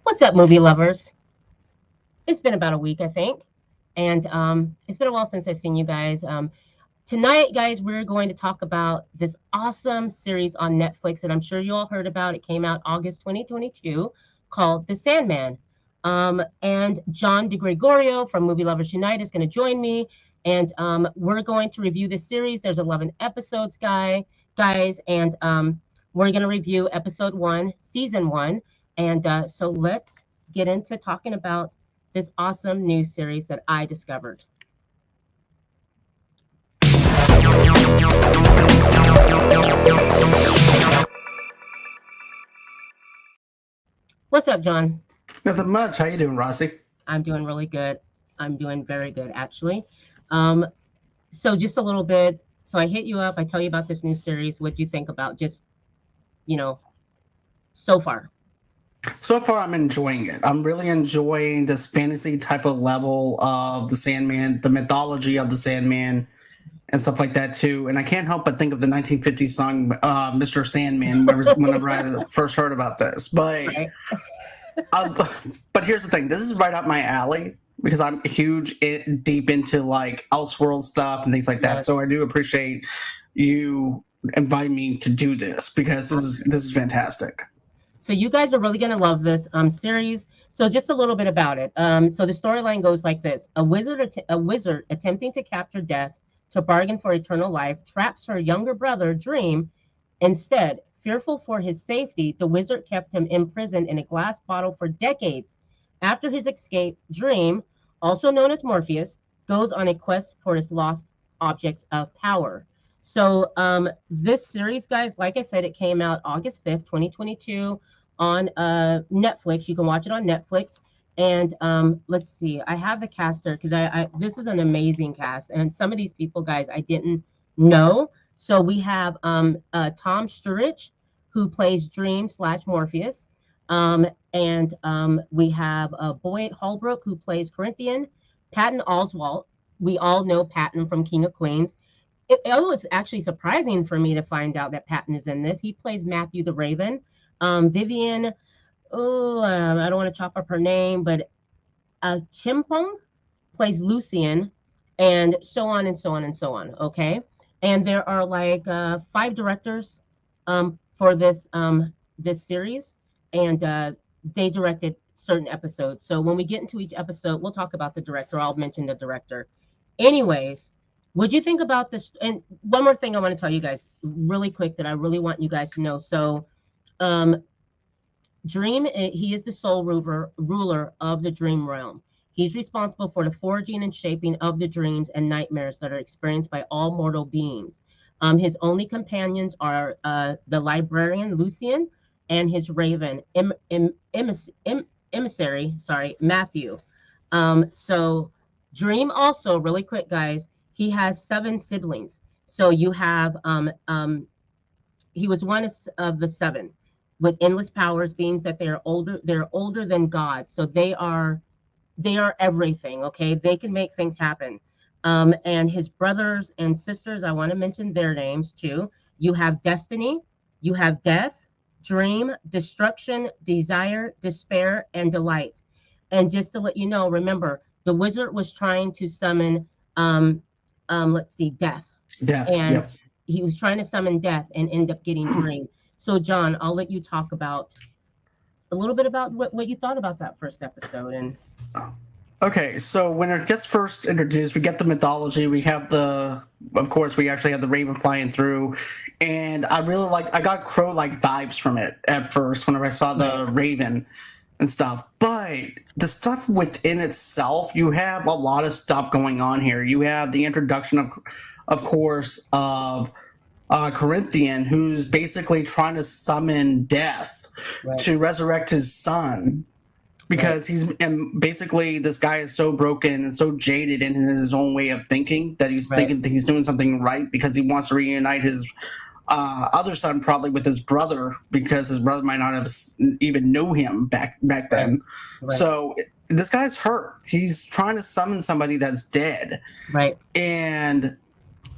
What's up, movie lovers? It's been about a week, I think, and it's been a while since I've seen you guys. Tonight, guys, we're going to talk about this awesome series on Netflix that I'm sure you all heard about. It came out August 2022, called The Sandman. And John DeGregorio from Movie Lovers Unite is going to join me, and we're going to review this series. There's 11 episodes, guys, and we're going to review episode 1, season 1. And so let's get into talking about this awesome new series that I discovered. What's up, John? Nothing much. How you doing, Rossie? I'm doing really good. I'm doing very good, actually. So just a little bit. So I hit you up. I tell you about this new series. What do you think about just, so far? So far, I'm enjoying it. I'm really enjoying this fantasy type of level of the Sandman, the mythology of the Sandman, and stuff like that too. And I can't help but think of the 1950s song "Mr. Sandman" whenever I first heard about this. But Right. but here's the thing: this is right up my alley because I'm deep into like Elseworld stuff and things like that. Yes. So I do appreciate you inviting me to do this because this is fantastic. So you guys are really going to love this series. So just a little bit about it. So the storyline goes like this. A wizard attempting to capture death to bargain for eternal life traps her younger brother, Dream. Instead, fearful for his safety, the wizard kept him imprisoned in a glass bottle for decades. After his escape, Dream, also known as Morpheus, goes on a quest for his lost objects of power. So this series, guys, like I said, it came out August 5th, 2022 on Netflix. You can watch it on Netflix. And let's see, I have the cast there because this is an amazing cast. And some of these people, guys, I didn't know. So we have Tom Sturridge, who plays Dream / Morpheus. And we have Boyd Holbrook, who plays Corinthian. Patton Oswalt. We all know Patton from King of Queens. It was actually surprising for me to find out that Patton is in this. He plays Matthew the Raven. Vivian, I don't want to chop up her name, but Chimpong plays Lucian, and so on and so on and so on. Okay, and there are like 5 directors for this series, and they directed certain episodes. So when we get into each episode, we'll talk about the director. I'll mention the director. Anyways. What'd you think about this? And one more thing I want to tell you guys really quick that I really want you guys to know. So Dream, he is the sole ruler of the dream realm. He's responsible for the forging and shaping of the dreams and nightmares that are experienced by all mortal beings. His only companions are the librarian, Lucian, and his raven, emissary, Matthew. So Dream also, really quick, guys, he has 7 siblings. So you have, he was one of the 7 with endless powers, beings that they're older than God. So they are everything, okay? They can make things happen. And his brothers and sisters, I want to mention their names too. You have Destiny, you have Death, Dream, Destruction, Desire, Despair, and Delight. And just to let you know, remember, the wizard was trying to summon Death. And Yep. he was trying to summon Death and end up getting Dream. So John, I'll let you talk about a little bit about what you thought about that first episode. And Okay, so when it gets first introduced, we get the mythology. We have of course, we actually have the Raven flying through, and I got Crow-like vibes from it at first whenever I saw the Raven and stuff. But the stuff within itself, you have a lot of stuff going on here. You have the introduction of course, of Corinthian, who's basically trying to summon death to resurrect his son. Because basically this guy is so broken and so jaded in his own way of thinking that he's thinking that he's doing something right because he wants to reunite his other son probably with his brother because his brother might not have even knew him back then. Right. So this guy's hurt. He's trying to summon somebody that's dead. Right. And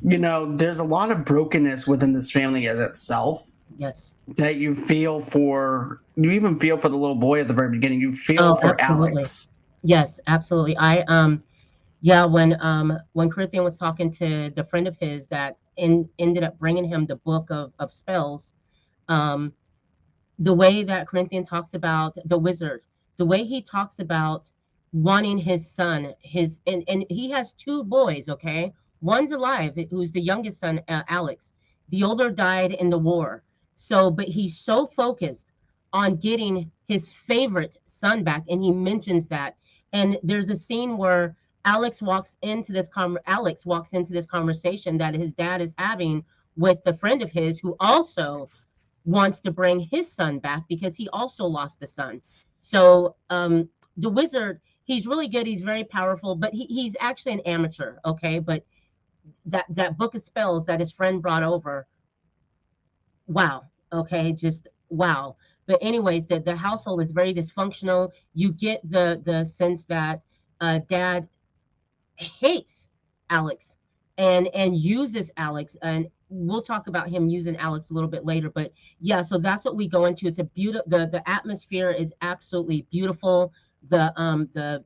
there's a lot of brokenness within this family in itself. Yes. that you even feel for the little boy at the very beginning. You feel Oh, for absolutely. Alex. Yes, absolutely. Yeah, when Corinthian was talking to the friend of his that ended up bringing him the book of spells, um, the way that Corinthian talks about the wizard, the way he talks about wanting his son, and he has two boys, okay? One's alive, who's the youngest son, Alex. The older died in the war. So, but he's so focused on getting his favorite son back, and he mentions that. And there's a scene where Alex walks into this conversation that his dad is having with the friend of his who also wants to bring his son back because he also lost a son. So the wizard, he's really good. He's very powerful, but he's actually an amateur. Okay, but that book of spells that his friend brought over, wow. Okay, just wow. But anyways, the household is very dysfunctional. You get the sense that dad hates Alex and uses Alex, and we'll talk about him using Alex a little bit later. But yeah, so that's what we go into. It's a beautiful, the atmosphere is absolutely beautiful. The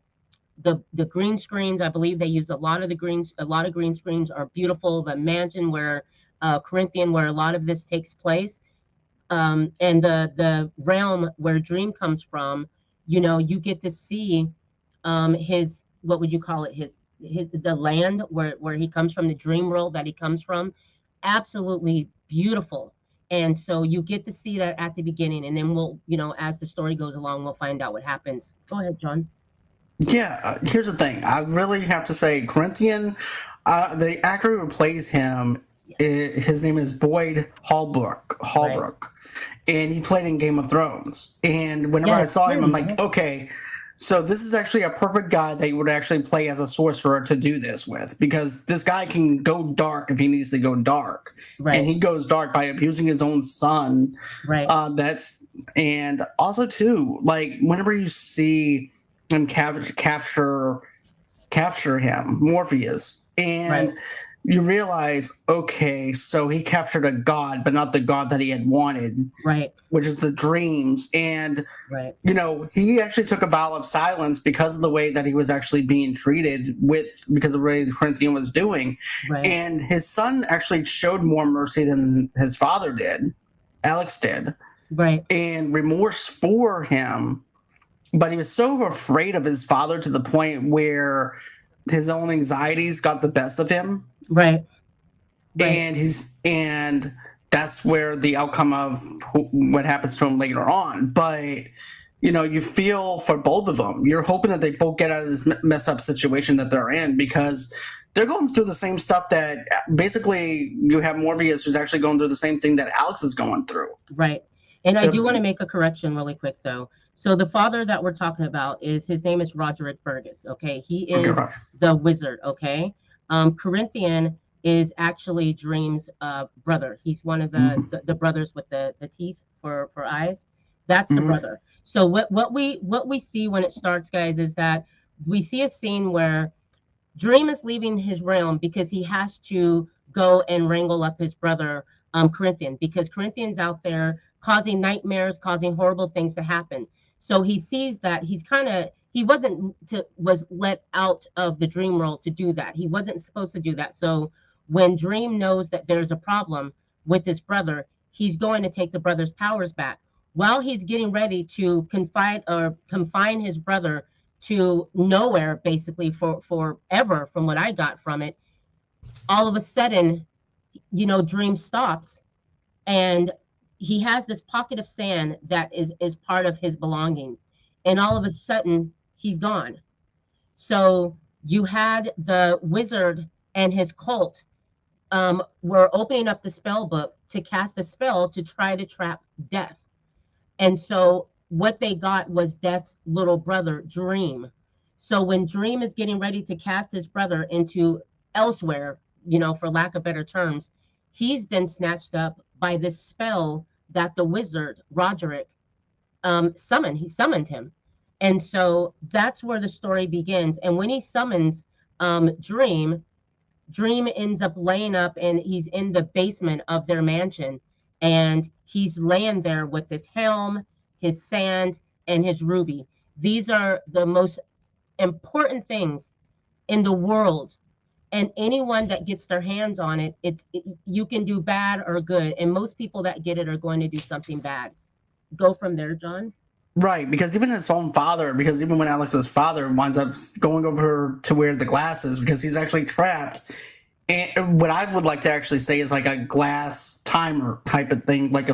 green screens, I believe they use a lot of green screens are beautiful. The mansion where Corinthian, where a lot of this takes place, and the realm where Dream comes from, you get to see his, what would you call it, his the land where he comes from, the dream world that he comes from, absolutely beautiful. And so you get to see that at the beginning, and then we'll, as the story goes along, we'll find out what happens. Go ahead, John. Yeah, here's the thing. I really have to say, Corinthian, the actor who plays him, his name is Boyd Holbrook. Right. And he played in Game of Thrones. And whenever I Yes, saw him, I'm him. like, okay, so this is actually a perfect guy that you would actually play as a sorcerer to do this with, because this guy can go dark if he needs to go dark, and Right. he goes dark by abusing his own son. Right. That's and also too, like whenever you see him capture him, Morpheus, Right. and you realize, okay, so he captured a god, but not the god that he had wanted, Right. which is the dreams. And Right. he actually took a vow of silence because of the way that he was actually being treated because of the way Corinthian was doing. Right. And his son actually showed more mercy than his father did, Alex did, Right. and remorse for him. But he was so afraid of his father to the point where his own anxieties got the best of him. Right. Right. And that's where the outcome of what happens to him later on. But you feel for both of them. You're hoping that they both get out of this messed up situation that they're in, because they're going through the same stuff that basically you have Morpheus, who's actually going through the same thing that Alex is going through. Right. And I They're, do want to make a correction really quick though. So the father that we're talking about his name is Roderick Burgess. Okay. He okay, is right. the wizard. Okay. Corinthian is actually Dream's brother. He's one of the brothers with the teeth for eyes. That's the Mm-hmm. brother. So what we see when it starts, guys, is that we see a scene where Dream is leaving his realm because he has to go and wrangle up his brother, Corinthian, because Corinthian's out there causing nightmares, causing horrible things to happen. So he sees that he was let out of the dream world to do that. He wasn't supposed to do that. So when Dream knows that there's a problem with his brother, he's going to take the brother's powers back. While he's getting ready to confine his brother to nowhere basically for forever, from what I got from it, all of a sudden, Dream stops, and he has this pocket of sand that is part of his belongings, and all of a sudden he's gone. So you had the wizard and his cult were opening up the spell book to cast a spell to try to trap Death. And so what they got was Death's little brother, Dream. So when Dream is getting ready to cast his brother into elsewhere, for lack of better terms, he's then snatched up by this spell that the wizard, Roderick, summoned. He summoned him. And so that's where the story begins. And when he summons Dream, Dream ends up laying up, and he's in the basement of their mansion. and he's laying there with his helm, his sand, and his ruby. These are the most important things in the world, and anyone that gets their hands on it, you can do bad or good, and most people that get it are going to do something bad. Go from there, John. Right, because even his own father, because even when Alex's father winds up going over to where the glass is, because he's actually trapped. And what I would like to actually say is like a glass timer type of thing, like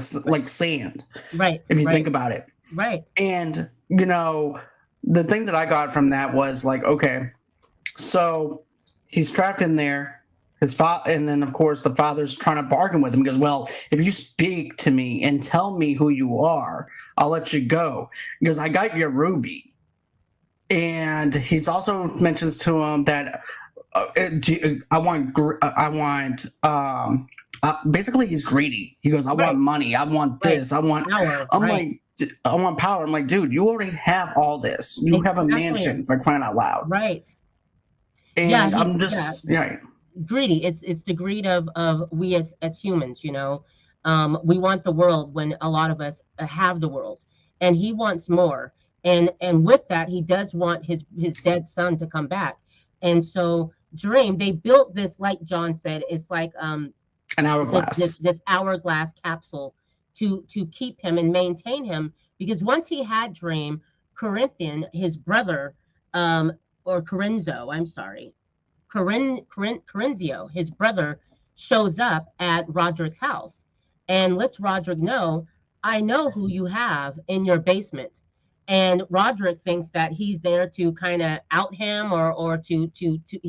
sand. Right. If you right, think about it. Right. And the thing that I got from that was like, okay, so he's trapped in there. His father, and then of course the father's trying to bargain with him. He goes, "Well, if you speak to me and tell me who you are, I'll let you go." He goes, "I got your ruby," and he's also mentions to him that basically he's greedy. He goes, "I want money. I want this. I want power." I want power. I'm like, dude, you already have all this. You have a mansion, for crying out loud. Right. And I'm just greedy. It's the greed of we as humans, we want the world when a lot of us have the world, and he wants more. And with that, he does want his dead son to come back. And so Dream, they built this, like John said, it's like an hourglass. This hourglass capsule to keep him and maintain him, because once he had Dream, Corinthian, his brother, or Corinzo, I'm sorry, Corenzio, his brother, shows up at Roderick's house and lets Roderick know, "I know who you have in your basement." And Roderick thinks that he's there to kind of out him, or to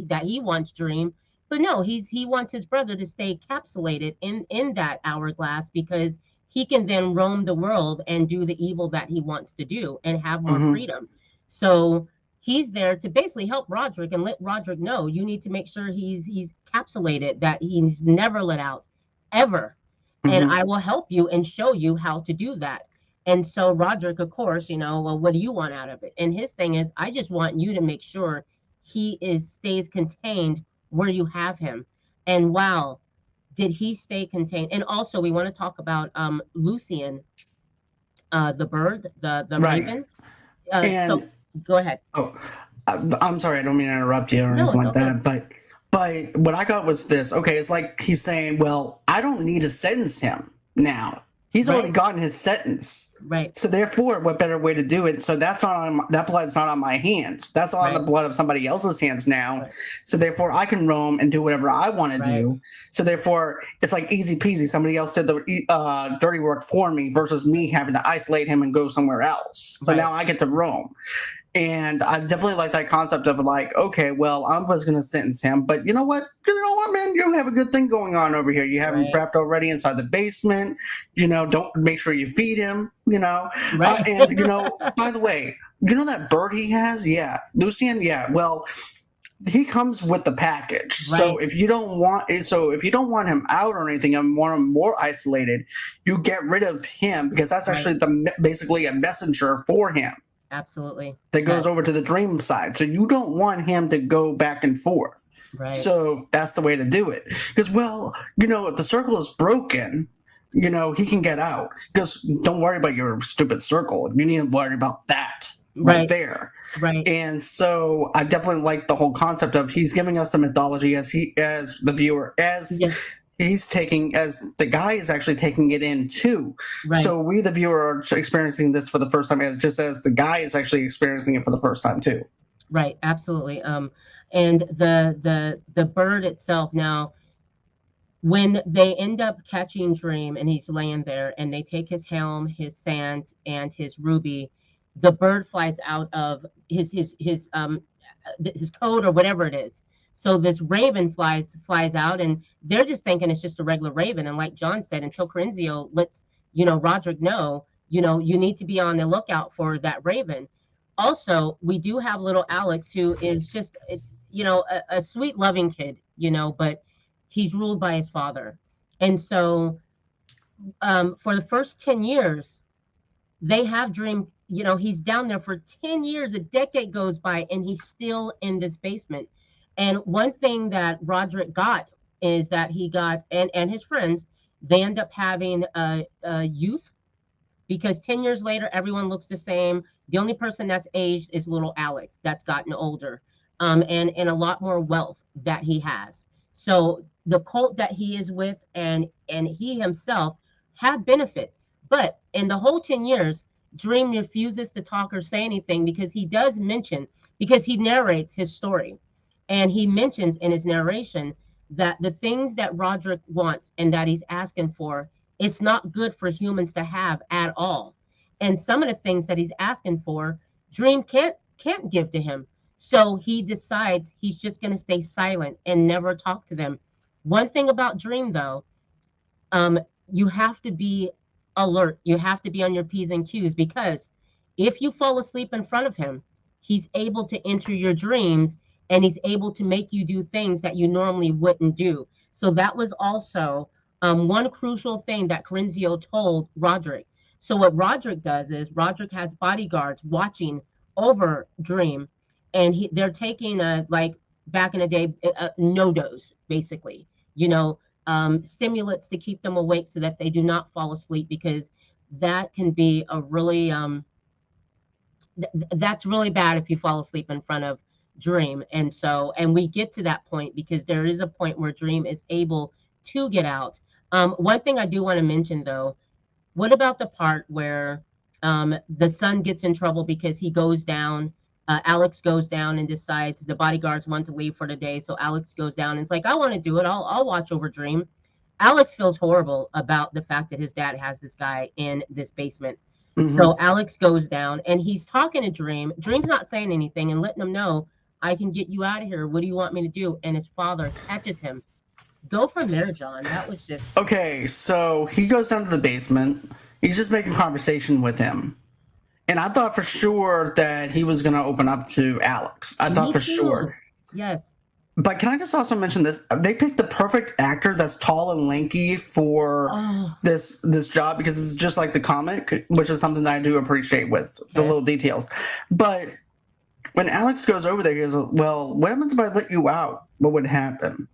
that he wants Dream. But no, he wants his brother to stay encapsulated in that hourglass, because he can then roam the world and do the evil that he wants to do and have more freedom. So he's there to basically help Roderick and let Roderick know, you need to make sure he's encapsulated, that he's never let out ever. And I will help you and show you how to do that. And so Roderick, of course, well, what do you want out of it? And his thing is, I just want you to make sure he stays contained where you have him. And wow, did he stay contained? And also, we want to talk about Lucien, the bird, the raven. So go ahead. Oh, I'm sorry, I don't mean to interrupt you or anything like that. But what I got was this. Okay, it's like he's saying, well, I don't need to sentence him now. He's already gotten his sentence. Right. So therefore, what better way to do it? So that blood's not on my hands. That's on the blood of somebody else's hands now. Right. So therefore, I can roam and do whatever I want to do. So therefore, it's like easy peasy. Somebody else did the dirty work for me versus me having to isolate him and go somewhere else. So now I get to roam. And I definitely like that concept of like, okay, well, I'm just going to sentence him. But you know what? Man, you have a good thing going on over here. You have him trapped already inside the basement. Don't make sure you feed him, and, by the way, that bird he has? Yeah. Lucien? Yeah. Well, he comes with the package. Right. So if you don't want him out or anything and want him more isolated, you get rid of him, because that's actually basically a messenger for him. Absolutely. That goes over to the Dream side. So you don't want him to go back and forth. Right. So that's the way to do it. Because, well, if the circle is broken, he can get out. Because don't worry about your stupid circle. You need to worry about that right there. Right. And so I definitely like the whole concept of he's giving us the mythology as the viewer, he's taking, as the guy is actually taking it in too. Right. So we, the viewer, are experiencing this for the first time, just as the guy is actually experiencing it for the first time too. Right. Absolutely. And the bird itself, now, when they end up catching Dream and he's laying there and they take his helm, his sand, and his ruby, the bird flies out of his coat or whatever it is. So this raven flies out, and they're just thinking it's just a regular raven. And like John said, until Corenzio lets Roderick know, you need to be on the lookout for that raven. Also, we do have little Alex, who is just a sweet, loving kid, but he's ruled by his father. And so for the first 10 years, they have Dream. He's down there for 10 years. A decade goes by, and he's still in this basement. And one thing that Roderick got is that he got, and his friends, They end up having a youth, because 10 years later, everyone looks the same. The only person that's aged is little Alex, that's gotten older, and a lot more wealth that he has. So the cult that he is with, and he himself have benefit. But in the whole 10 years, Dream refuses to talk or say anything, because he does mention, because he narrates his story. And he mentions in his narration that the things that Roderick wants and that he's asking for, it's not good for humans to have at all. And some of the things that he's asking for, Dream can't give to him. So he decides he's just going to stay silent and never talk to them. One thing about Dream, though, um, you have to be alert. You have to be on your P's and Q's, because if you fall asleep in front of him, he's able to enter your dreams, and he's able to make you do things that you normally wouldn't do. So that was also one crucial thing that Corinzio told Roderick. So what Roderick does is Roderick has bodyguards watching over Dream, and they're taking like back in the day, no dose, basically. You know, stimulants to keep them awake so that they do not fall asleep, because that can be a really that's really bad if you fall asleep in front of Dream. And so, and we get to that point because there is a point where Dream is able to get out. One thing I do want to mention, though, what about the part where the son gets in trouble because he goes down? Alex goes down and decides the bodyguards want to leave for the day. So Alex goes down and it's like, I want to do it. I'll watch over Dream. Alex feels horrible about the fact that his dad has this guy in this basement. So Alex goes down and he's talking to Dream. Dream's not saying anything and letting him know, I can get you out of here. What do you want me to do? And his father catches him. Go from there, John. That was just Okay, so he goes down to the basement. He's just making conversation with him. And I thought for sure that he was going to open up to Alex. I thought for sure. Yes. But can I just also mention this? They picked the perfect actor that's tall and lanky for this job, because it's just like the comic, which is something that I do appreciate with the little details. But when Alex goes over there, he goes, well, what happens if I let you out? What would happen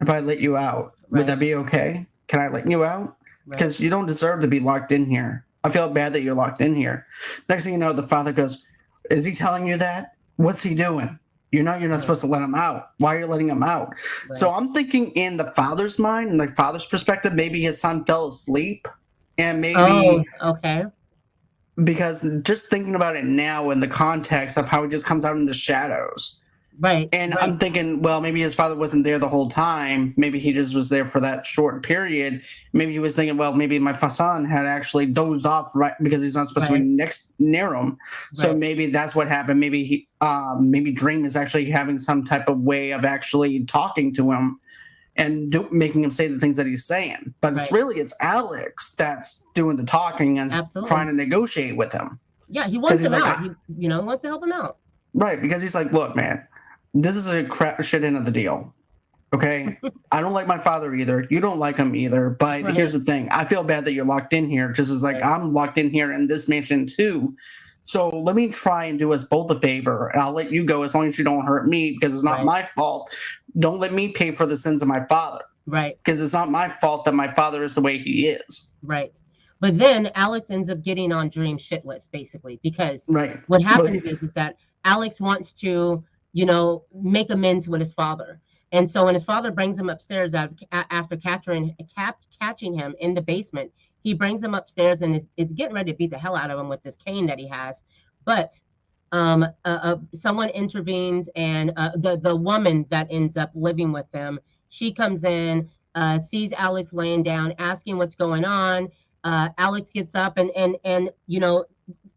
if I let you out? Right. Would that be okay? Can I let you out? Because you don't deserve to be locked in here. I feel bad that you're locked in here. Next thing you know, the father goes, is he telling you that? What's he doing? You're not supposed to let him out. Why are you letting him out? Right. So I'm thinking in the father's mind, in the father's perspective, maybe his son fell asleep. And maybe... Oh, okay. Because just thinking about it now in the context of how he just comes out in the shadows. Right. And I'm thinking, well, maybe his father wasn't there the whole time. Maybe he just was there for that short period. Maybe he was thinking, well, maybe my son had actually dozed off right because he's not supposed to be near him. So maybe that's what happened. Maybe maybe Dream is actually having some type of way of actually talking to him and making him say the things that he's saying. But it's Alex that's doing the talking and trying to negotiate with him. Yeah, he wants him out. He wants to help him out. Right, because he's like, look, man, this is a crap shit end of the deal. Okay? I don't like my father either. You don't like him either. But here's the thing. I feel bad that you're locked in here, just as like I'm locked in here in this mansion too. So let me try and do us both a favor. And I'll let you go as long as you don't hurt me, because it's not my fault. Don't let me pay for the sins of my father. Right. Because it's not my fault that my father is the way he is. Right. But then Alex ends up getting on Dream's shit list, basically, because what happens is that Alex wants to, make amends with his father. And so when his father brings him upstairs after catching him in the basement, he brings him upstairs and it's getting ready to beat the hell out of him with this cane that he has. But someone intervenes, and the woman that ends up living with them, she comes in, sees Alex laying down, asking what's going on. Alex gets up and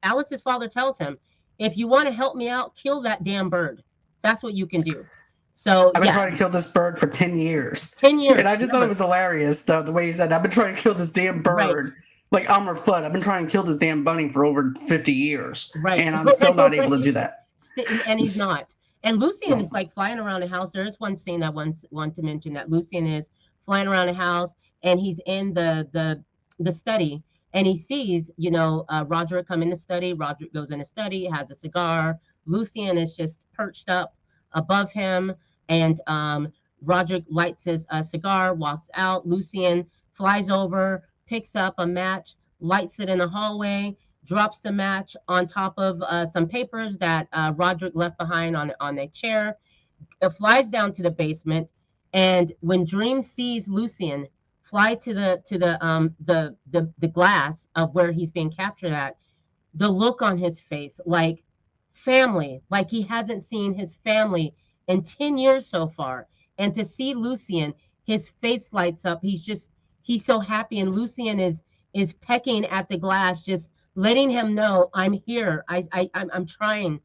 Alex's father tells him, if you want to help me out, kill that damn bird. That's what you can do. So I've been trying to kill this bird for 10 years. 10 years. And I just thought it was hilarious, though, the way he said, I've been trying to kill this damn bird. Like Elmer Fudd, I've been trying to kill this damn bunny for over 50 years. Right. And I'm still not able to do that. And he's not. And Lucien is like flying around the house. There is one scene I want to mention, that Lucien is flying around the house and he's in the study. And he sees, Roderick come in the study. Roderick goes in the study, has a cigar. Lucien is just perched up above him. And Roderick lights his cigar, walks out. Lucien flies over, picks up a match, lights it in the hallway, drops the match on top of some papers that Roderick left behind on a chair. It flies down to the basement, and when Dream sees Lucian fly to the glass of where he's being captured at, the look on his face, like family, like he hasn't seen his family in 10 years so far. And to see Lucian, his face lights up. He's so happy. And Lucian is pecking at the glass, just letting him know, I'm here. I'm trying.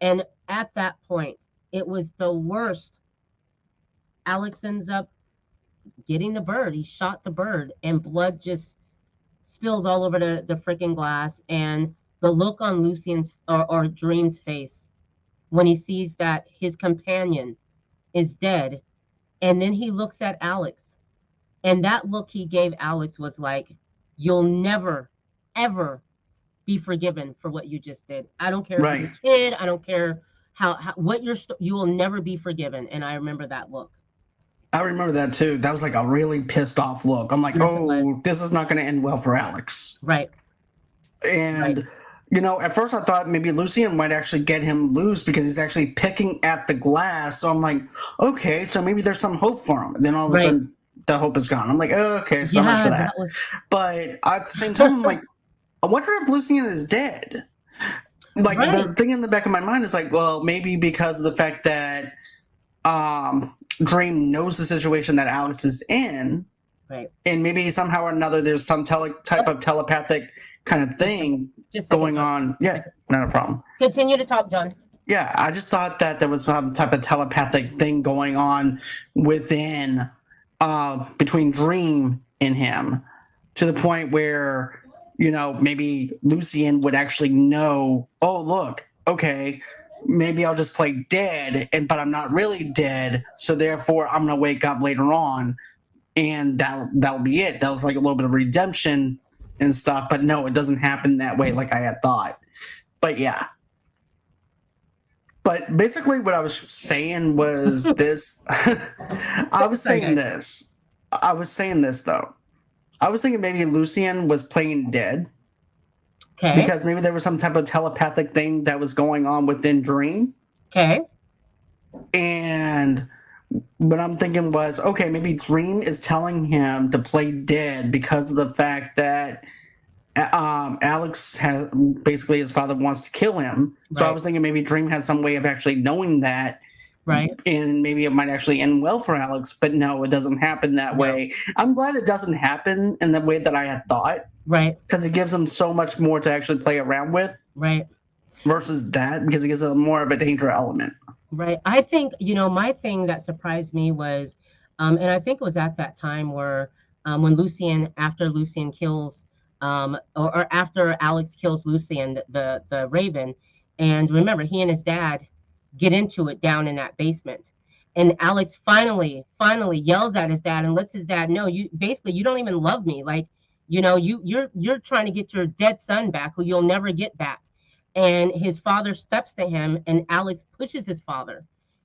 And at that point, it was the worst. Alex ends up getting the bird. He shot the bird, and blood just spills all over the freaking glass. And the look on Lucian's or Dream's face when he sees that his companion is dead. And then he looks at Alex. And that look he gave Alex was like, you'll never, ever be forgiven for what you just did. I don't care if you're a kid. I don't care how what you will never be forgiven. And I remember that look. I remember that too. That was like a really pissed off look. I'm like, oh, this is not going to end well for Alex. Right. And, you know, at first I thought maybe Lucian might actually get him loose because he's actually picking at the glass. So I'm like, okay, so maybe there's some hope for him. And then all of a sudden, the hope is gone. I'm like, oh, okay, so much for that. But at the same time, I'm like, I wonder if Lucian is dead. Like, the thing in the back of my mind is like, well, maybe because of the fact that Dream knows the situation that Alex is in. Right. And maybe somehow or another there's some type of telepathic kind of thing going on. Yeah, not a problem. Continue to talk, John. Yeah, I just thought that there was some type of telepathic thing going on within, between Dream and him, to the point where, you know, maybe Lucian would actually know, oh, look, okay, maybe I'll just play dead, but I'm not really dead, so therefore I'm going to wake up later on, and that'll be it. That was like a little bit of redemption and stuff, but no, it doesn't happen that way like I had thought. But yeah. But basically what I was saying was this. I was saying this, though. I was thinking maybe Lucian was playing dead. Okay. Because maybe there was some type of telepathic thing that was going on within Dream. Okay. And what I'm thinking was, okay, maybe Dream is telling him to play dead because of the fact that Alex has basically his father wants to kill him. So I was thinking maybe Dream has some way of actually knowing that. Right. And maybe it might actually end well for Alex, but no, it doesn't happen that way. I'm glad it doesn't happen in the way that I had thought. Right. Because it gives him so much more to actually play around with. Right. Versus that, because it gives it more of a danger element. Right. I think, you know, my thing that surprised me was, and I think it was at that time where when after Lucian kills, or after Alex kills Lucian, the Raven, and remember, he and his dad get into it down in that basement. And Alex finally yells at his dad and lets his dad know, you don't even love me. Like, you know, you're trying to get your dead son back, who you'll never get back. And his father steps to him, and Alex pushes his father.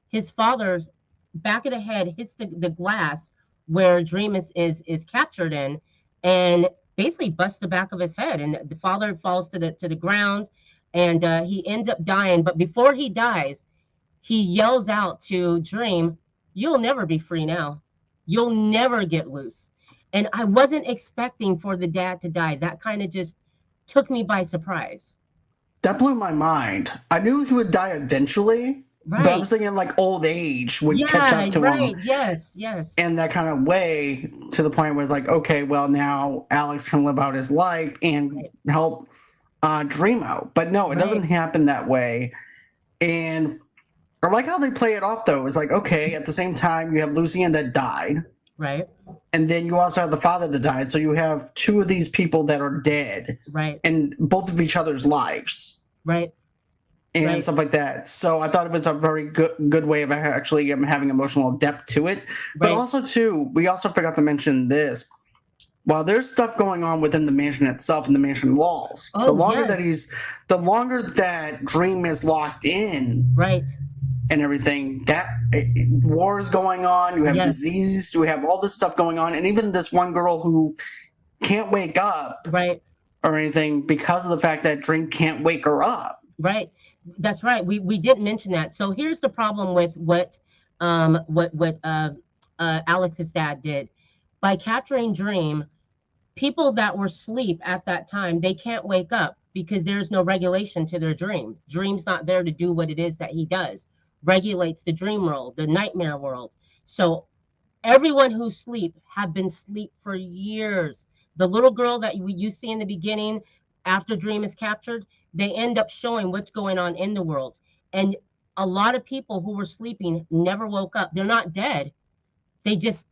His father's back of the head hits the glass where Dream is captured in, and basically busts the back of his head. And the father falls to the ground, and he ends up dying. But before he dies, he yells out to Dream, "You'll never be free now. You'll never get loose." And I wasn't expecting for the dad to die. That kind of just took me by surprise. That blew my mind. I knew he would die eventually, but I was thinking like old age would catch up to him. Yes. In that kind of way, to the point where it's like, okay, well, now Alex can live out his life and help Dream out. But no, it doesn't happen that way. And I like how they play it off, though. It's like, okay, at the same time, you have Lucian that died. Right. And then you also have the father that died. So you have two of these people that are dead. Right. And both of each other's lives. Right. And stuff like that. So I thought it was a very good way of actually having emotional depth to it. But also, too, we also forgot to mention this. While there's stuff going on within the mansion itself and the mansion walls, the longer that Dream is locked in, and everything. That war is going on. You have Yes. disease. You have all this stuff going on, and even this one girl who can't wake up Right. or anything because of the fact that Dream can't wake her up. Right. That's right. We did mention that. So here's the problem with what Alex's dad did. By capturing Dream, people that were asleep at that time, they can't wake up because there's no regulation to their dream. Dream's not there to do what it is that he does. Regulates the dream world, the nightmare world. So everyone who sleep have been asleep for years. The little girl that you see in the beginning, after Dream is captured, they end up showing what's going on in the world. And a lot of people who were sleeping never woke up. They're not dead. They're just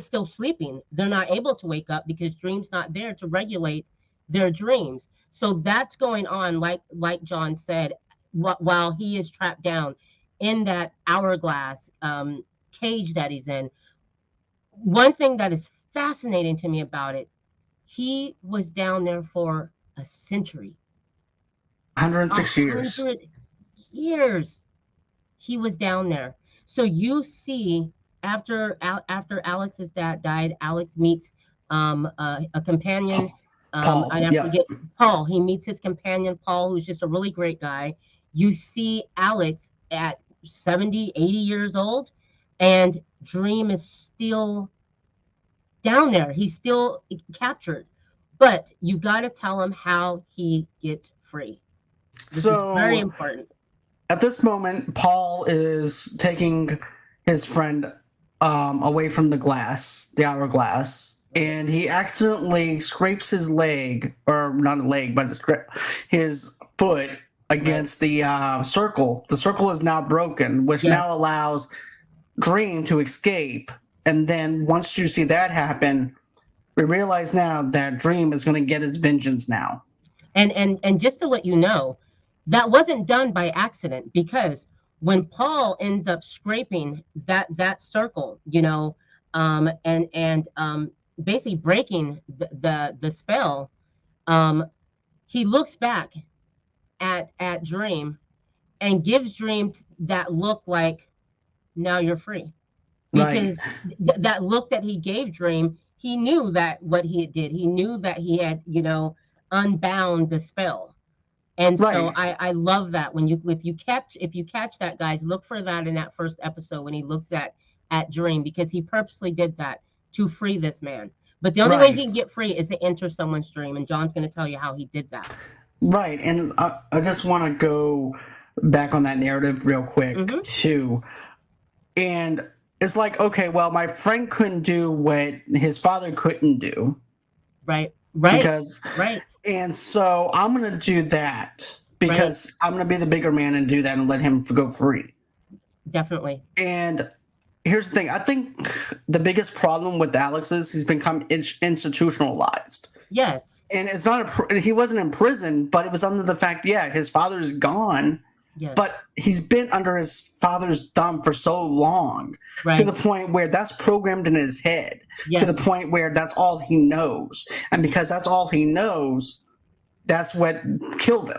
still sleeping. They're not able to wake up because Dream's not there to regulate their dreams. So that's going on, like John said, while he is trapped down in that hourglass cage that he's in. One thing that is fascinating to me about it, he was down there for a century. 106 years. 100 years he was down there. So you see, after Alex's dad died, Alex meets a companion. Paul, And I yeah. forget Paul. He meets his companion Paul, who's just a really great guy. You see Alex at 70, 80 years old, and Dream is still down there. He's still captured. But you got to tell him how he gets free. This is very important. At this moment, Paul is taking his friend away from the hourglass, and he accidentally scrapes his leg, or not a leg, but his foot against the circle. The circle is now broken, which now allows Dream to escape. And then once you see that happen, we realize now that Dream is going to get his vengeance now. And just to let you know, that wasn't done by accident, because when Paul ends up scraping that circle, and basically breaking the spell, he looks back at Dream and gives Dream that look like, now you're free. Because that look that he gave Dream, he knew that what he did. He knew that he had, unbound the spell. And so I love that if you catch that, guys, look for that in that first episode when he looks at Dream, because he purposely did that to free this man. But the only way he can get free is to enter someone's dream, and John's going to tell you how he did that. Right, and I just want to go back on that narrative real quick too, and it's like, okay, well, my friend couldn't do what his father couldn't do. Right. And so I'm going to do that because I'm going to be the bigger man and do that and let him go free. Definitely. And here's the thing. I think the biggest problem with Alex is he's become institutionalized. Yes. And it's not he wasn't in prison, but it was under the fact, his father's gone. Yes. But he's been under his father's thumb for so long, to the point where that's programmed in his head, to the point where that's all he knows. And because that's all he knows, that's what killed him.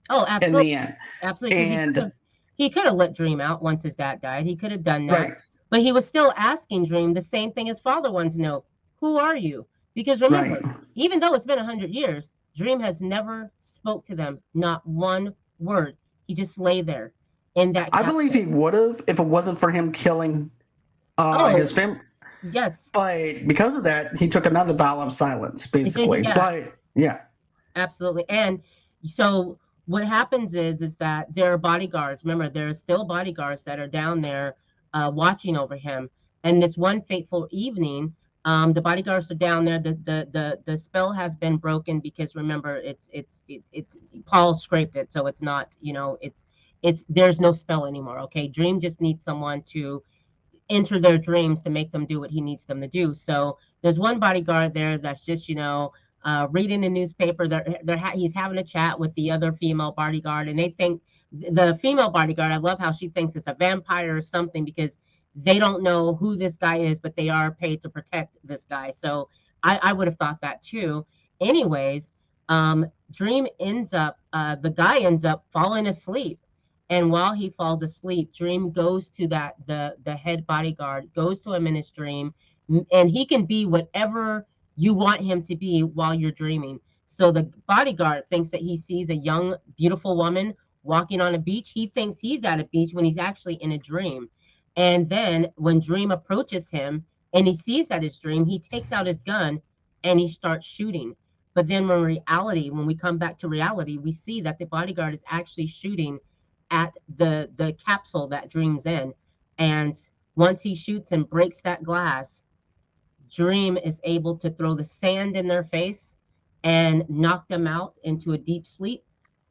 Oh, absolutely. In the end. Absolutely. And he could have let Dream out once his dad died. He could have done that. Right. But he was still asking Dream the same thing his father wanted to know. Who are you? Because remember, even though it's been 100 years, Dream has never spoke to them, not one word. He just lay there in that. I believe he would have if it wasn't for him killing his family. Yes. But because of that, he took another vow of silence, basically. But absolutely. And so what happens is that there are bodyguards. Remember, there are still bodyguards that are down there watching over him. And this one fateful evening, the bodyguards are down there. The spell has been broken because remember, it's Paul scraped it, so it's not, it's there's no spell anymore. Okay, Dream just needs someone to enter their dreams to make them do what he needs them to do. So there's one bodyguard there that's just reading the newspaper. He's having a chat with the other female bodyguard, and they think the female bodyguard. I love how she thinks it's a vampire or something because they don't know who this guy is, but they are paid to protect this guy. So I would have thought that too. Anyways, Dream ends up, the guy ends up falling asleep. And while he falls asleep, Dream goes to the head bodyguard, goes to him in his dream, and he can be whatever you want him to be while you're dreaming. So the bodyguard thinks that he sees a young, beautiful woman walking on a beach. He thinks he's at a beach when he's actually in a dream. And then when Dream approaches him and he sees that his dream, he takes out his gun and he starts shooting. But then when we come back to reality, we see that the bodyguard is actually shooting at the capsule that Dream's in. And once he shoots and breaks that glass, Dream is able to throw the sand in their face and knock them out into a deep sleep,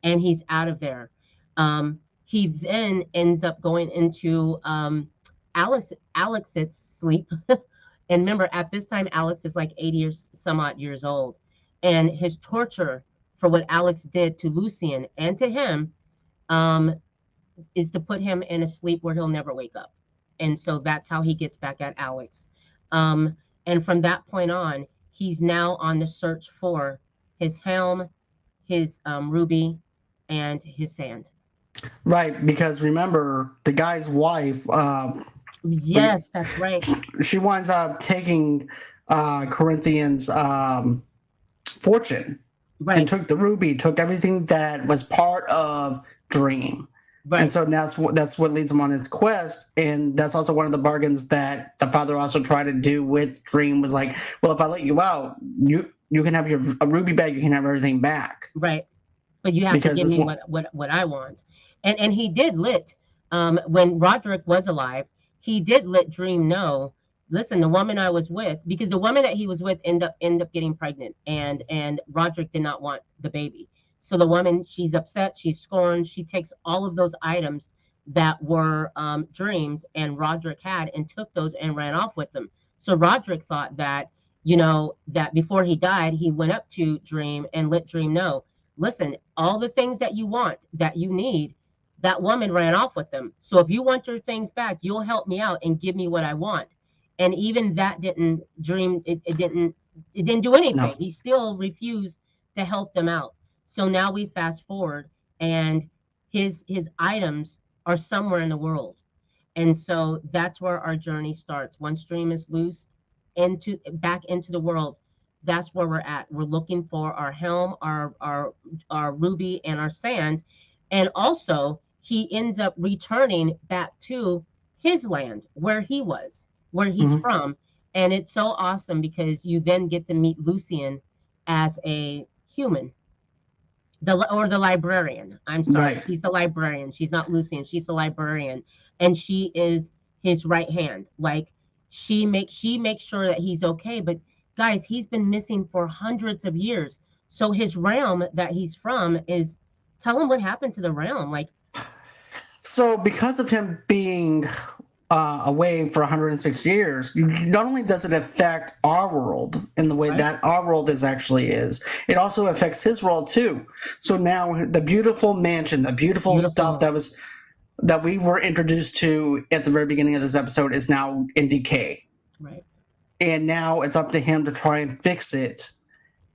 and he's out of there. He then ends up going into Alex's sleep. And remember, at this time, Alex is like 80 or some odd years old. And his torture for what Alex did to Lucien and to him um, is to put him in a sleep where he'll never wake up. And so that's how he gets back at Alex. Um, and from that point on, he's now on the search for his helm, his ruby, and his sand. Right, because remember, the guy's wife, Yes, that's right. she winds up taking Corinthian's fortune and Right, took the ruby, took everything that was part of Dream. And right, so that's what leads him on his quest, and that's also one of the bargains that the father also tried to do with Dream. Was like, well, if I let you out, you can have your a ruby back, you can have everything back. right. But you have to Because give this me one, what I want. And he did let when Roderick was alive, he did let Dream know, listen, the woman I was with, because the woman that he was with end up getting pregnant, and Roderick did not want the baby. So the woman, she's upset, she's scorned, she takes all of those items that were Dreams and Roderick had and took those and ran off with them. So Roderick thought that, that before he died, he went up to Dream and let Dream know, listen, all the things that you want, that you need, that woman ran off with them. So if you want your things back, you'll help me out and give me what I want. And even that didn't Dream, it didn't do no, anything. He still refused to help them out. So now we fast forward, and his items are somewhere in the world. And so that's where our journey starts. Once Dream is loose into back into the world, that's where we're at. We're looking for our helm, our ruby, and our sand. And also he ends up returning back to his land where he was, where he's hmm from. And it's so awesome because you then get to meet Lucien as a human, the librarian. I'm sorry, right. she's the librarian. She's not Lucien. She's the librarian, and she is his right hand. Like she makes sure that he's okay. But guys, he's been missing for hundreds of years. So his realm that he's from is, tell him what happened to the realm. Like, So because of him being away for 106 years, not only does it affect our world in the way right, that our world actually is, it also affects his world too. So now the beautiful mansion, the beautiful stuff beautiful, that we were introduced to at the very beginning of this episode is now in decay. right, And now it's up to him to try and fix it.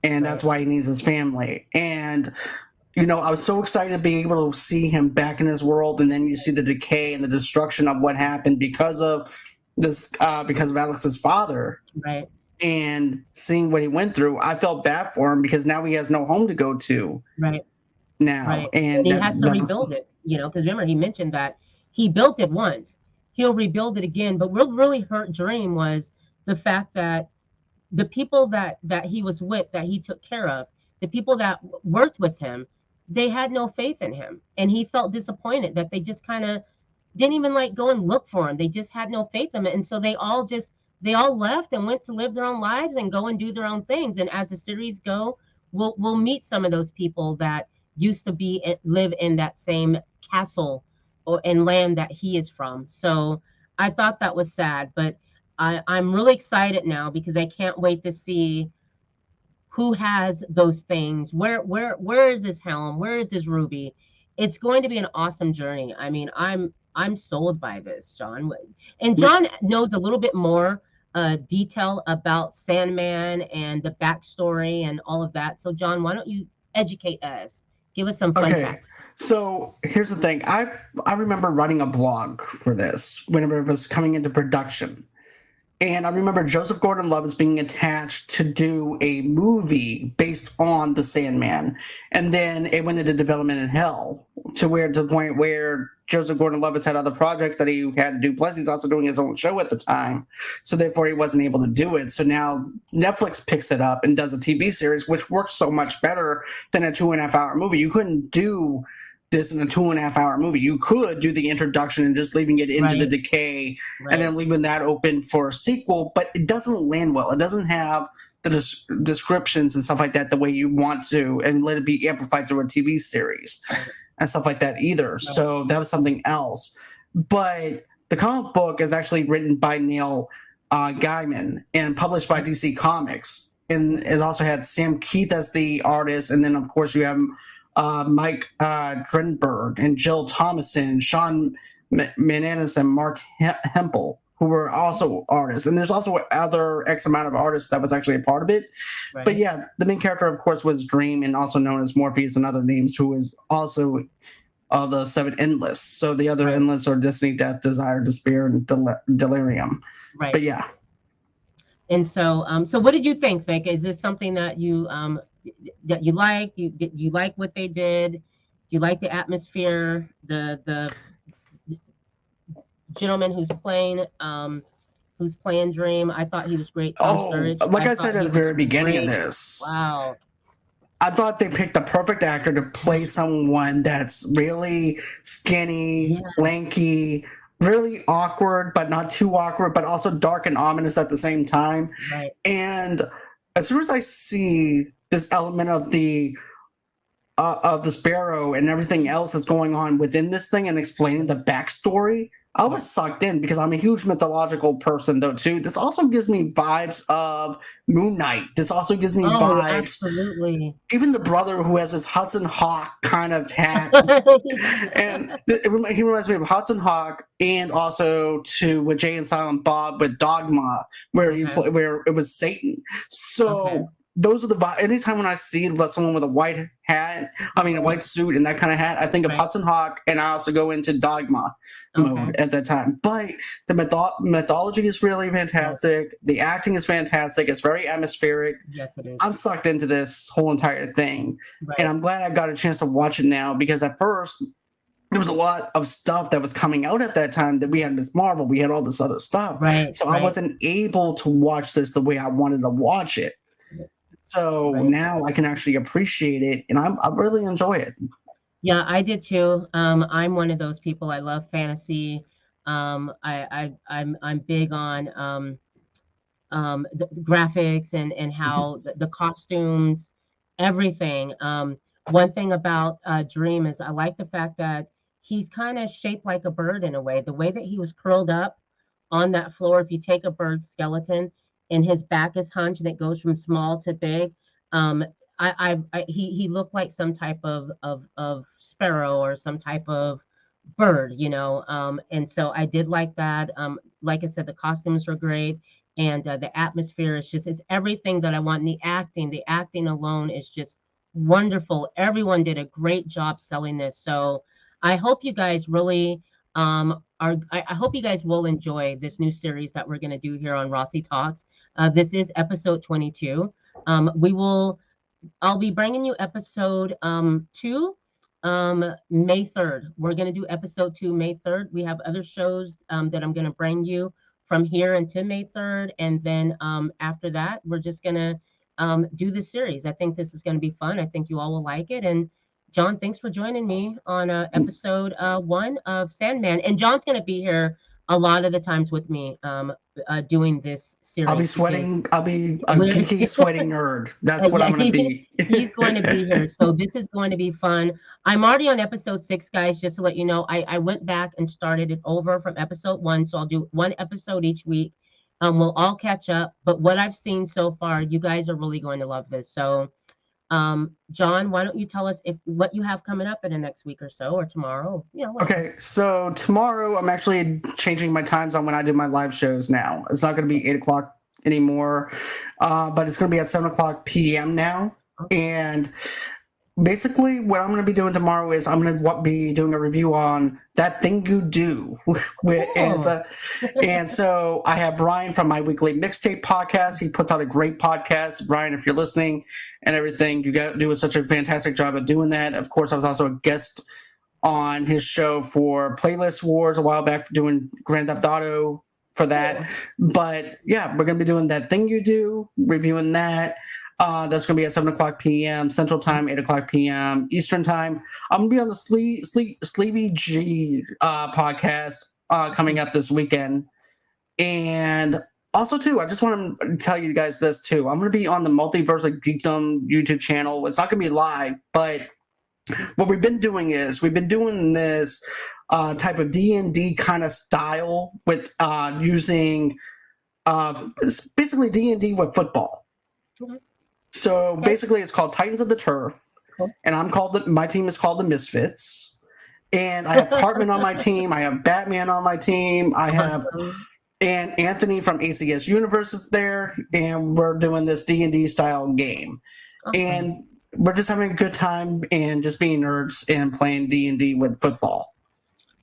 And that's right, why he needs his family. And I was so excited to be able to see him back in his world, and then you see the decay and the destruction of what happened because of this, because of Alex's father, right, and seeing what he went through. I felt bad for him because now he has no home to go to right. now, Right. And and he that, has to rebuild it, because remember, he mentioned that he built it once. He'll rebuild it again. But what really hurt Dream was the fact that the people that he was with, that he took care of, the people that worked with him, they had no faith in him. And he felt disappointed that they just kind of didn't even like go and look for him. They just had no faith in him. And so they all left and went to live their own lives and go and do their own things. And as the series go, we'll meet some of those people that used to live in that same castle or and land that he is from. So I thought that was sad, but I'm really excited now because I can't wait to see who has those things. Where is his helm? Where is his ruby? It's going to be an awesome journey. I mean, I'm sold by this, John. And John knows a little bit more detail about Sandman and the backstory and all of that. So, John, why don't you educate us Give us some fun Okay, facts. so here's the thing. I remember writing a blog for this whenever it was coming into production. And I remember Joseph Gordon-Levitt is being attached to do a movie based on The Sandman, and then it went into development in hell to the point where Joseph Gordon-Levitt had other projects that he had to do. Plus, he's also doing his own show at the time, so therefore he wasn't able to do it. So now Netflix picks it up and does a TV series, which works so much better than a 2.5 hour movie. You couldn't do this in a 2.5 hour movie. You could do the introduction and just leaving it into the decay and then leaving that open for a sequel, but it doesn't land well. It doesn't have the descriptions and stuff like that the way you want to, and let it be amplified through a TV series and stuff like that either. So that was something else. But the comic book is actually written by Neil Gaiman and published by DC Comics. And it also had Sam Keith as the artist, and then of course you have Mike Drenberg and Jill Thomason, Sean Mananas, and Mark Hempel, who were also artists. And there's also other X amount of artists that was actually a part of it. Right. But yeah, the main character, of course, was Dream, and also known as Morpheus and other names, who is also the 7 Endless. So the other Endless are Destiny, Death, Desire, Despair, and Delirium. Right. But yeah. And so, so what did you think, Vic? Is this something that you like? You like what they did? Do you like the atmosphere? The gentleman who's playing Dream, I thought he was great. Like I said at the very beginning of this. Wow. I thought they picked the perfect actor to play someone that's really skinny, lanky, really awkward, but not too awkward, but also dark and ominous at the same time. Right. And as soon as I see this element of the Sparrow and everything else that's going on within this thing and explaining the backstory, I was sucked in because I'm a huge mythological person, though, too. This also gives me vibes of Moon Knight. This also gives me vibes. Absolutely. Even the brother who has this Hudson Hawk kind of hat. And he reminds me of Hudson Hawk, and also with Jay and Silent Bob with Dogma, where it was Satan. So those are the vibes. Anytime when I see someone with a white hat, a white suit and that kind of hat, I think of Hudson Hawk, and I also go into Dogma mode at that time. But the mythology is really fantastic. Yes. The acting is fantastic. It's very atmospheric. Yes, it is. I'm sucked into this whole entire thing. Right. And I'm glad I got a chance to watch it now, because at first there was a lot of stuff that was coming out at that time that we had Miss Marvel. We had all this other stuff. Right. So I wasn't able to watch this the way I wanted to watch it. So now I can actually appreciate it, and I really enjoy it. Yeah, I did too. I'm one of those people. I love fantasy. I'm big on the graphics and how the costumes, everything. One thing about Dream is I like the fact that he's kind of shaped like a bird in a way. The way that he was curled up on that floor. If you take a bird's skeleton, and his back is hunched and it goes from small to big. He looked like some type of sparrow or some type of bird, and so I did like that. Like I said, the costumes were great, and the atmosphere is it's everything that I want. And the acting alone is just wonderful. Everyone did a great job selling this. So I hope you guys really I hope you guys will enjoy this new series that we're going to do here on Rossie Talks. This is episode 22. I'll be bringing you episode 2 May 3rd. We're going to do episode 2 May 3rd. We have other shows that I'm going to bring you from here until May 3rd. And then after that, we're just going to do this series. I think this is going to be fun. I think you all will like it. And John, thanks for joining me on episode 1 of Sandman. And John's going to be here a lot of the times with me doing this series. I'll be sweating. I'll be a geeky sweating nerd. That's what I'm going to be. He's going to be here. So this is going to be fun. I'm already on episode 6, guys, just to let you know. I went back and started it over from episode 1. So I'll do 1 episode each week. We'll all catch up. But what I've seen so far, you guys are really going to love this. So John, why don't you tell us what you have coming up in the next week or so, or tomorrow? Okay, so tomorrow I'm actually changing my times on when I do my live shows now. It's not going to be 8 o'clock anymore, but it's going to be at 7 o'clock p.m. now. Okay. And basically what I'm going to be doing tomorrow is I'm going to be doing a review on That Thing You Do. Oh, And so I have Brian from my weekly mixtape podcast. He puts out a great podcast. Brian, if you're listening and everything, you got doing such a fantastic job of doing that. Of course, I was also a guest on his show for Playlist Wars a while back for doing Grand Theft Auto for that. But yeah, we're going to be doing That Thing You Do, reviewing that. That's going to be at 7 o'clock p.m. Central Time, 8 o'clock p.m. Eastern Time. I'm going to be on the Sleevy G podcast coming up this weekend. And also, too, I just want to tell you guys this, too. I'm going to be on the Multiverse of Geekdom YouTube channel. It's not going to be live, but what we've been doing is we've been doing this type of D&D kind of style with using basically D&D with football. okay. So basically, it's called Titans of the Turf, Cool. and my team is called the Misfits. And I have Cartman on my team. I have Batman on my team. I have and Anthony from ACS Universe is there, and we're doing this D&D style game. Awesome. And we're just having a good time and just being nerds and playing D&D with football.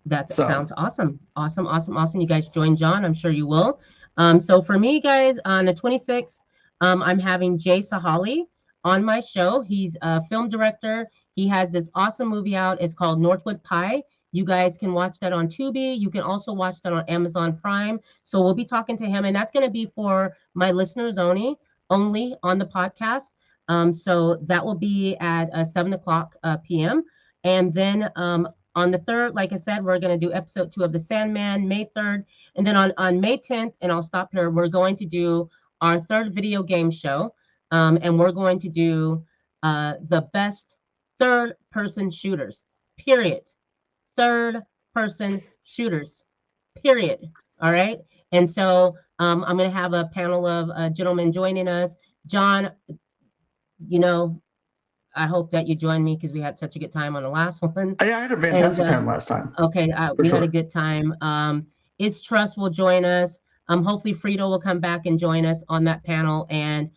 That sounds awesome. Awesome. You guys join John. I'm sure you will. So for me, guys, on the 26th, I'm having Jay Sahali on my show. He's a film director. He has this awesome movie out. It's called Northwood Pie. You guys can watch that on Tubi. You can also watch that on Amazon Prime. So we'll be talking to him, and that's going to be for my listeners only on the podcast. So that will be at 7 o'clock p.m. And then on the 3rd, like I said, we're going to do episode 2 of The Sandman, May 3rd. And then on May 10th, and I'll stop here, we're going to do our 3rd video game show. And we're going to do the best third-person shooters, period. Third-person shooters, period. All right? And so I'm going to have a panel of gentlemen joining us. John, I hope that you join me because we had such a good time on the last one. Yeah, I had a fantastic time last time. Okay, we had a good time. It's Trust will join us. Hopefully Frito will come back and join us on that panel, and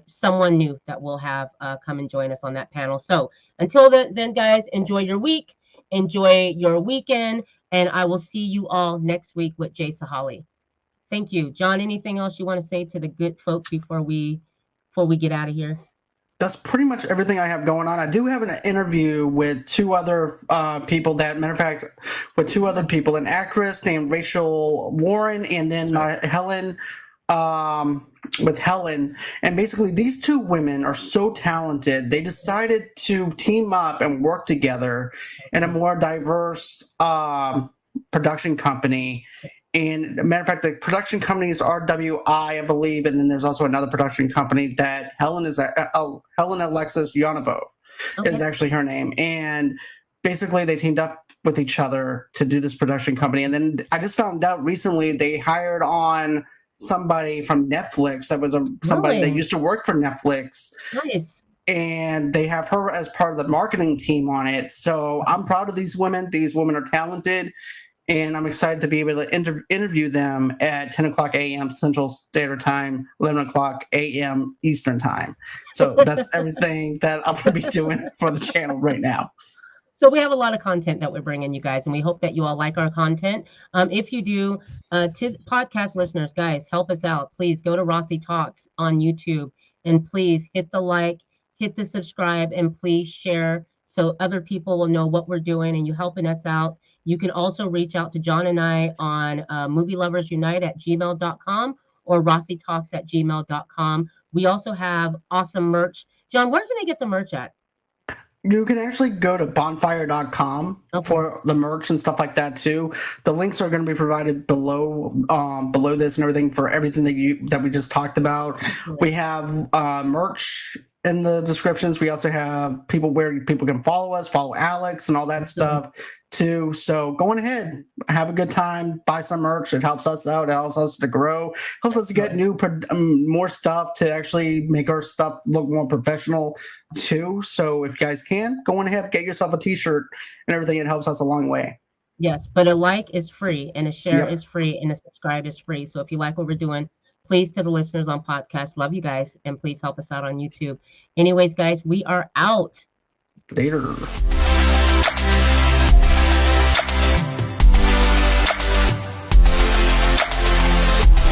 someone new that will have come and join us on that panel. So until then, guys, enjoy your week, enjoy your weekend, and I will see you all next week with Jay Sahali. Thank you. John, anything else you want to say to the good folk before we get out of here? That's pretty much everything I have going on. I do have an interview with 2 other people matter of fact, with 2 other people, an actress named Rachel Warren, and then Helen, with Helen. And basically, these 2 women are so talented. They decided to team up and work together in a more diverse production company. And matter of fact, the production company is RWI, I believe, and then there's also another production company that Helen Alexis Yonovov is actually her name. And basically, they teamed up with each other to do this production company. And then I just found out recently they hired on somebody from Netflix that was somebody that used to work for Netflix. Nice. And they have her as part of the marketing team on it. So I'm proud of these women. These women are talented. And I'm excited to be able to interview them at 10 o'clock a.m. Central Standard Time, 11 o'clock a.m. Eastern Time. So that's everything that I'm going to be doing for the channel right now. So we have a lot of content that we're bringing you guys, and we hope that you all like our content. If you do, to podcast listeners, guys, help us out. Please go to Rossie Talks on YouTube, and please hit the like, hit the subscribe, and please share so other people will know what we're doing and you helping us out. You can also reach out to John and I on movieloversunite@gmail.com or rossietalks@gmail.com. We also have awesome merch. John, where can they get the merch at? You can actually go to bonfire.com for the merch and stuff like that too. The links are going to be provided below this and everything for everything that we just talked about. We have merch in the descriptions. We also have where people can follow us, follow Alex and all that stuff too. So go on ahead, have a good time, buy some merch. It helps us out. It helps us to grow, helps us to get more stuff to actually make our stuff look more professional too. So if you guys can, go on ahead, get yourself a t-shirt and everything. It helps us a long way. Yes, but a like is free and a share is free and a subscribe is free. So if you like what we're doing, please, to the listeners on podcast, love you guys, and please help us out on YouTube. Anyways, guys, we are out. Later.